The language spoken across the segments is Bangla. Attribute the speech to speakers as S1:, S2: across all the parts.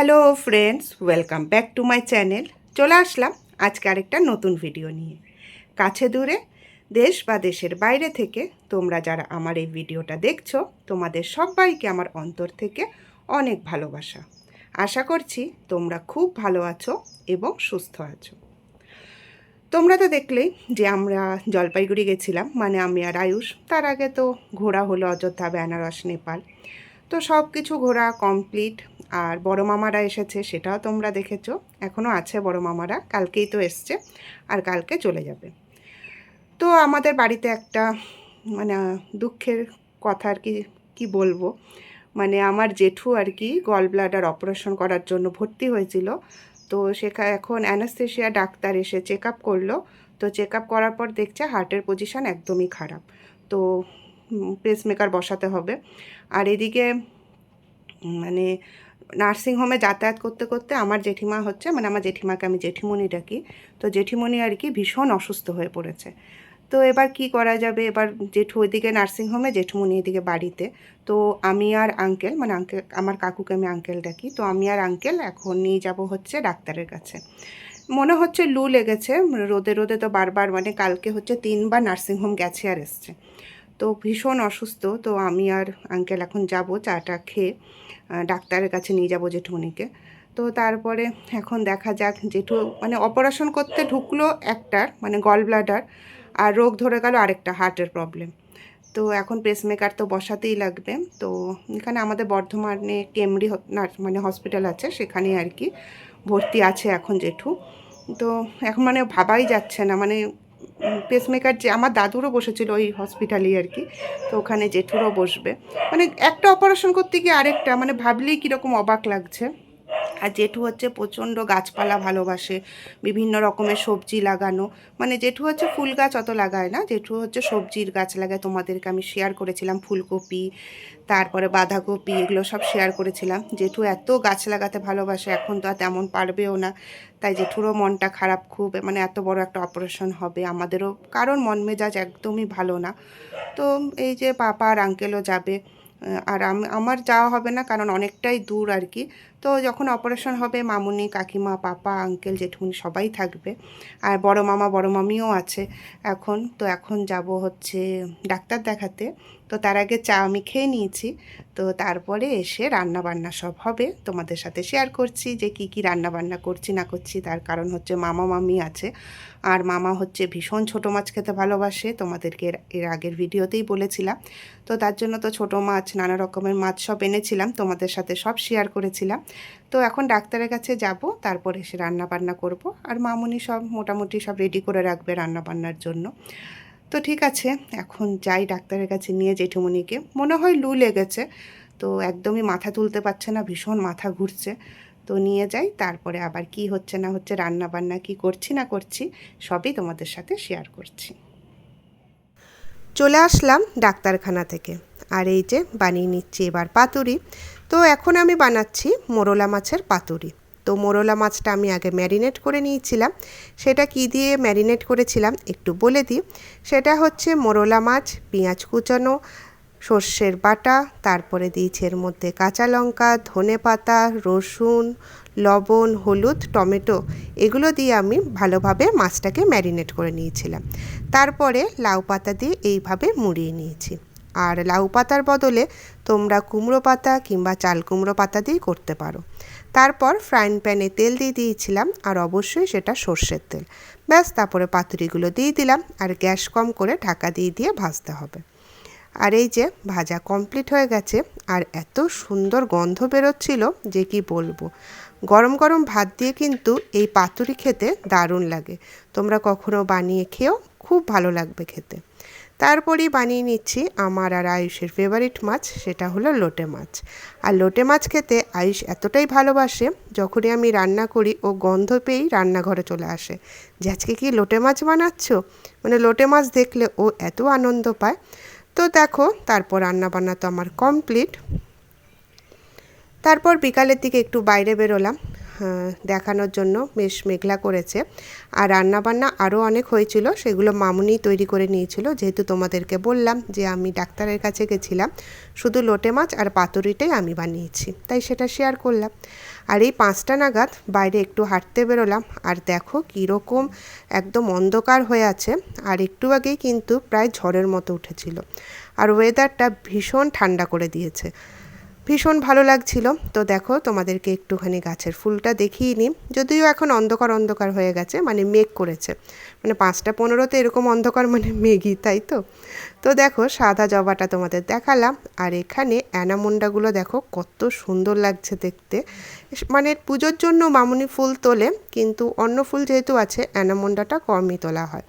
S1: Hello friends, welcome back to my channel. চলে আসলাম আজকে আরেকটা নতুন ভিডিও নিয়ে। কাছে দূরে, দেশ বা দেশের বাইরে থেকে তোমরা যারা আমার এই ভিডিওটা দেখছো, তোমাদের সবাইকে আমার অন্তর থেকে অনেক ভালোবাসা। আশা করছি তোমরা খুব ভালো আছো এবং সুস্থ আছো। তোমরা তো দেখলেই যে আমরা জলপাইগুড়ি গেছিলাম, মানে আমি আর আয়ুষ। তার আগে তো ঘোরা হলো অযোধ্যা, বেনারস, নেপাল। তো সব কিছু ঘোরা কমপ্লিট। আর বড় মামারা এসেছে, সেটাও তোমরা দেখেছো। এখনও আছে বড় মামারা, কালকেই তো এসছে আর কালকে চলে যাবে। তো আমাদের বাড়িতে একটা মানে দুঃখের কথা আর কি, কি বলবো, মানে আমার জেঠু আর কি গল ব্লাডার অপারেশন করার জন্য ভর্তি হয়েছিল। তো সেখানে এখন অ্যানাস্থেশিয়া ডাক্তার এসে চেক আপ করলো। তো চেক আপ করার পর দেখছে হার্টের পজিশন একদমই খারাপ। তো পেসমেকার বসাতে হবে। আর এদিকে মানে নার্সিংহোমে যাতায়াত করতে করতে আমার জেঠিমা হচ্ছে, মানে আমার জেঠিমাকে আমি জেঠিমণি ডাকি, তো জেঠিমণি আর কি ভীষণ অসুস্থ হয়ে পড়েছে। তো এবার কি করা যাবে, এবার জেঠু ওইদিকে নার্সিংহোমে, জেঠুমণি এদিকে বাড়িতে। তো আমি আর আঙ্কেল, মানে আঙ্কেল, আমার কাকুকে আমি আঙ্কেল ডাকি, তো আমি আর আঙ্কেল এখন নিয়ে যাব হচ্ছে ডাক্তারের কাছে। মনে হচ্ছে লু লেগেছে, রোদে রোদে তো বারবার, মানে কালকে হচ্ছে 3বার নার্সিংহোম গেছে আর এসছে। তো ভীষণ অসুস্থ। তো আমি আর আঙ্কেল এখন যাব চাটা খেয়ে ডাক্তারের কাছে নিয়ে যাব জেঠুমনিকে। তো তারপরে এখন দেখা যাক, জেঠু মানে অপারেশন করতে ঢুকলো একটার, মানে গল ব্লাডার, আর রোগ ধরে গেল আরেকটা, হার্টের প্রবলেম। তো এখন পেসমেকার তো বসাতেই লাগবে। তো এখানে আমাদের বর্ধমানে কেমরি মানে হসপিটাল আছে, সেখানে আর কি ভর্তি আছে এখন জেঠু। তো এখন মানে ভাবাই যাচ্ছে না, মানে পেসমেকার যে আমার দাদুরও বসেছিল ওই হসপিটালেই আর কি, তো ওখানে জেঠুরও বসবে। মানে একটা অপারেশন করতে গিয়ে আরেকটা, মানে ভাবলেই কীরকম অবাক লাগছে। আর জেঠু হচ্ছে প্রচণ্ড গাছপালা ভালোবাসে, বিভিন্ন রকমের সবজি লাগানো। মানে জেঠু হচ্ছে ফুল গাছ অত লাগায় না, জেঠু হচ্ছে সবজির গাছ লাগায়। তোমাদেরকে আমি শেয়ার করেছিলাম ফুলকপি, তারপরে বাঁধাকপি, এগুলো সব শেয়ার করেছিলাম। জেঠু এত গাছ লাগাতে ভালোবাসে, এখন তো আর তেমন পারবেও না। তাই জেঠুরও মনটা খারাপ খুব, মানে এত বড় একটা অপারেশন হবে, আমাদেরও কারণ মন মেজাজ একদমই ভালো না। তো এই যে পাপা আর আঙ্কেলও যাবে, আর আমার যাওয়া হবে না, কারণ অনেকটাই দূর আর কি। তো যখন অপারেশন হবে মামুনি, কাকিমা, পাপা, আঙ্কেল, জেঠুমনি সবাই থাকবে। আর বড় মামা বড় মামিও আছে এখন। তো এখন যাব হচ্ছে ডাক্তার দেখাতে। তো তার আগে চা আমি খেয়ে নিয়েছি। তো তারপরে এসে রান্না বান্না সব হবে, তোমাদের সাথে শেয়ার করছি যে কি কি রান্না বান্না করছি না করছি। তার কারণ হচ্ছে মামা মামি আছে, আর মামা হচ্ছে ভীষণ ছোটো মাছ খেতে ভালোবাসে, তোমাদেরকে এর আগের ভিডিওতেই বলেছিলাম। তো তার জন্য তো ছোটো মাছ, নানা রকমের মাছ সব এনেছিলাম, তোমাদের সাথে সব শেয়ার করেছিলাম। তো এখন ডাক্তারের কাছে যাব, তারপর এসে রান্না বান্না করব। আর মামুনি সব মোটামুটি সব রেডি করে রাখবে রান্না বান্নার জন্য। তো ঠিক আছে, এখন যাই ডাক্তারের কাছে নিয়ে জেঠুমনিকে। মনে হয় লু লেগেছে, তো একদমই মাথা তুলতে পারছে না, ভীষণ মাথা ঘুরছে। তো নিয়ে যাই, তারপরে আবার কি হচ্ছে না হচ্ছে, রান্না বান্না কি করছি না করছি সবই তোমাদের সাথে শেয়ার করছি। চলে আসলাম ডাক্তারখানা থেকে, আর এই যে বানিয়ে নিচ্ছি এবার পাতুরি। তো এখন আমি বানাচ্ছি মোরলা মাছের পাতুরি। তো মোরলা মাছটা আমি আগে ম্যারিনেট করে নিয়েছিলাম। সেটা কি দিয়ে ম্যারিনেট করেছিলাম একটু বলে দিই। সেটা হচ্ছে মোরলা মাছ, পেঁয়াজ কুচানো, সর্ষের বাটা, তারপরে দিয়েছি এর মধ্যে কাঁচা লঙ্কা, ধনে পাতা, রসুন, লবণ, হলুদ, টমেটো, এগুলো দিয়ে আমি ভালোভাবে মাছটাকে ম্যারিনেট করে নিয়েছিলাম। তারপরে লাউ পাতা দিয়ে এইভাবে মুড়িয়ে নিয়েছি। আর লাউ পাতার বদলে তোমরা কুমড়ো পাতা কিংবা চাল কুমড়ো পাতা দিয়ে করতে পারো। তারপর ফ্রাইং প্যানে তেল দিয়ে দিয়েছিলাম, আর অবশ্যই সেটা সর্ষের তেল। ব্যাস, তারপরে পাতুরিগুলো দিয়ে দিলাম, আর গ্যাস কম করে ঢাকা দিয়ে দিয়ে ভাজতে হবে। আর এই যে ভাজা কমপ্লিট হয়ে গেছে, আর এত সুন্দর গন্ধ বেরোচ্ছিল যে কি বলবো। গরম গরম ভাত দিয়ে কিন্তু এই পাতুরি খেতে দারুণ লাগে। তোমরা কখনো বানিয়ে খেও, খুব ভালো লাগবে খেতে। তারপরেই বানিয়ে নিচ্ছি আমার আর আয়ুষের ফেভারিট মাছ, সেটা হলো লোটে মাছ। আর লোটে মাছ খেতে আয়ুষ এতটাই ভালোবাসে, যখনই আমি রান্না করি ও গন্ধ পেয়েই রান্নাঘরে চলে আসে যে আজকে কি লোটে মাছ বানাচ্ছ। মানে লোটে মাছ দেখলে ও এত আনন্দ পায়। তো দেখো, তারপর রান্নাবান্না তো আমার কমপ্লিট। তারপর বিকালের দিকে একটু বাইরে বেরোলাম, দেখানোর জন্য বেশ মেঘলা করেছে। আর রান্নাবান্না আরও অনেক হয়েছিল, সেগুলো মামুনি তৈরি করে নিয়েছিল। যেহেতু তোমাদেরকে বললাম যে আমি ডাক্তারের কাছে গেছিলাম, শুধু লোটে মাছ আর পাতুরিটাই আমি বানিয়েছি, তাই সেটা শেয়ার করলাম। আর এই 5টা নাগাদ বাইরে একটু হাঁটতে বেরোলাম, আর দেখো কীরকম একদম অন্ধকার হয়ে আছে। আর একটু আগেই কিন্তু প্রায় ঝড়ের মতো উঠেছিল, আর ওয়েদারটা ভীষণ ঠান্ডা করে দিয়েছে, ভীষণ ভালো লাগছিল। তো দেখো তোমাদেরকে একটুখানি গাছের ফুলটা দেখিয়ে নিই, যদিও এখন অন্ধকার অন্ধকার হয়ে গেছে, মানে মেঘ করেছে, মানে 5টা 15-তে এরকম অন্ধকার মানে মেঘই, তাই তো। তো দেখো সাদা জবাটা তোমাদের দেখালাম, আর এখানে অ্যানামুন্ডাগুলো দেখো কত সুন্দর লাগছে দেখতে। মানে পুজোর জন্য মামুনি ফুল তোলে, কিন্তু অন্য ফুল যেহেতু আছে অ্যানামুন্ডাটা কমই তোলা হয়।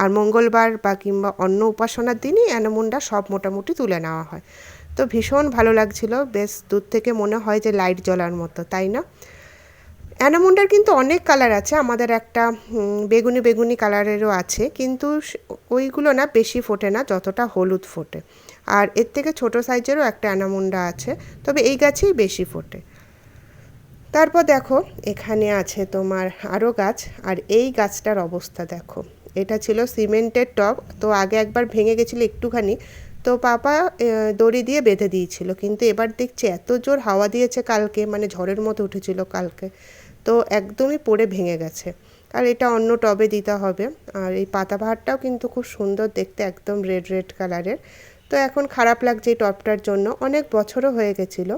S1: আর মঙ্গলবার বা কিংবা অন্য উপাসনার দিনই অ্যানামুন্ডা সব মোটামুটি তুলে নেওয়া হয়। তো ভীষণ ভালো লাগছিল, বেশ দূর থেকে মনে হয় যে লাইট জ্বলার মতো, তাই না? অ্যানামুন্ডার কিন্তু অনেক কালার আছে, আমাদের একটা বেগুনি বেগুনি কালারেরও আছে, কিন্তু ওইগুলো না বেশি ফোটে না যতটা হলুদ ফোটে। আর এর থেকে ছোট সাইজেরও একটা অ্যানামুন্ডা আছে, তবে এই গাছেই বেশি ফোটে। তারপর দেখো এখানে আছে তোমার আরও গাছ, আর এই গাছটার অবস্থা দেখো। এটা ছিল সিমেন্টের টব, তো আগে একবার ভেঙে গেছিলো একটুখানি, তো পাপা দড়ি দিয়ে বেঁধে দিয়েছিল, কিন্তু এবার দেখছি এত জোর হাওয়া দিয়েছে কালকে, মানে ঝড়ের মতো উঠেছিল কালকে, তো একদমই পড়ে ভেঙে গেছে। আর এটা অন্য টবে দিতে হবে। আর এই পাতাবাহারটাও কিন্তু খুব সুন্দর দেখতে, একদম রেড রেড কালারের। তো এখন খারাপ লাগছে এই টবটার জন্য, অনেক বছরও হয়ে গেছিলো।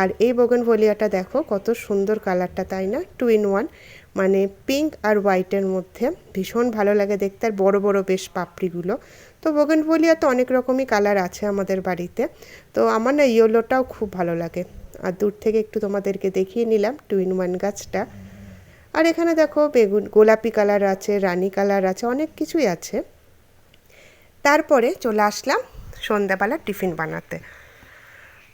S1: আর এই বোগেনভেলিয়াটা দেখো কত সুন্দর কালারটা, তাই না? 2 in 1, মানে পিঙ্ক আর হোয়াইটের মধ্যে, ভীষণ ভালো লাগে দেখতে, আর বড় বড় বেশ পাপড়িগুলো। তো বোগেনভেলিয়া তো অনেক রকমই কালার আছে আমাদের বাড়িতে, তো আমার না ইয়েলোটাও খুব ভালো লাগে। আর দূর থেকে একটু তোমাদেরকে দেখিয়ে নিলাম 2 in 1 গাছটা। আর এখানে দেখো গোলাপি কালার আছে, রানী কালার আছে, অনেক কিছুই আছে। তারপরে চলে আসলাম সন্ধ্যাবেলা টিফিন বানাতে।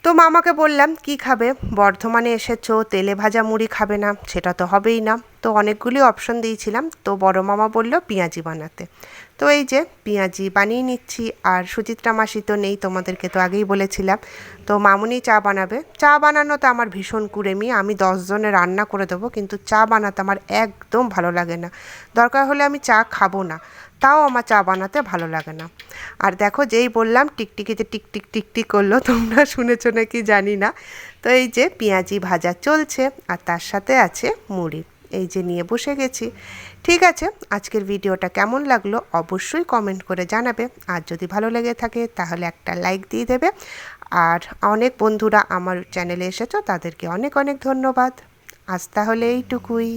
S1: তো মামাকে বললাম কি খাবে, বর্ধমানে এসেছো, তেলে ভাজা মুড়ি খাবে না, সেটা তো হবেই না। তো অনেকগুলি অপশন দিয়েছিলাম, তো বড় মামা বলল পেঁয়াজি বানাতে। তো এই যে পেঁয়াজি বানিয়ে নিচ্ছি। আর সুচিত্রা মাসি তো নেই, তোমাদেরকে তো আগেই বলেছিলাম। তো মামুনি চা বানাবে। চা বানানো তো আমার ভীষণ কুড়েমি, আমি 10 জনের রান্না করে দেবো, কিন্তু চা বানাতে আমার একদম ভালো লাগে না। দরকার হলে আমি চা খাবো না, তাও আমার চা বানাতে ভালো লাগে না। আর দেখো যেই বললাম টিকটিকিতে টিকটিক টিকটিক করলো, তোমরা শুনেছো নাকি জানি না। তো এই যে পেঁয়াজি ভাজা চলছে, আর তার সাথে আছে মুড়ি, এই যে নিয়ে বসে গেছি। ঠিক আছে, আজকের ভিডিওটা কেমন লাগলো অবশ্যই কমেন্ট করে জানাবে, আর যদি ভালো লেগে থাকে তাহলে একটা লাইক দিয়ে দেবে। আর অনেক বন্ধুরা আমার চ্যানেলে এসেছো, তাদেরকে অনেক অনেক ধন্যবাদ। আজ তাহলে এইটুকুই।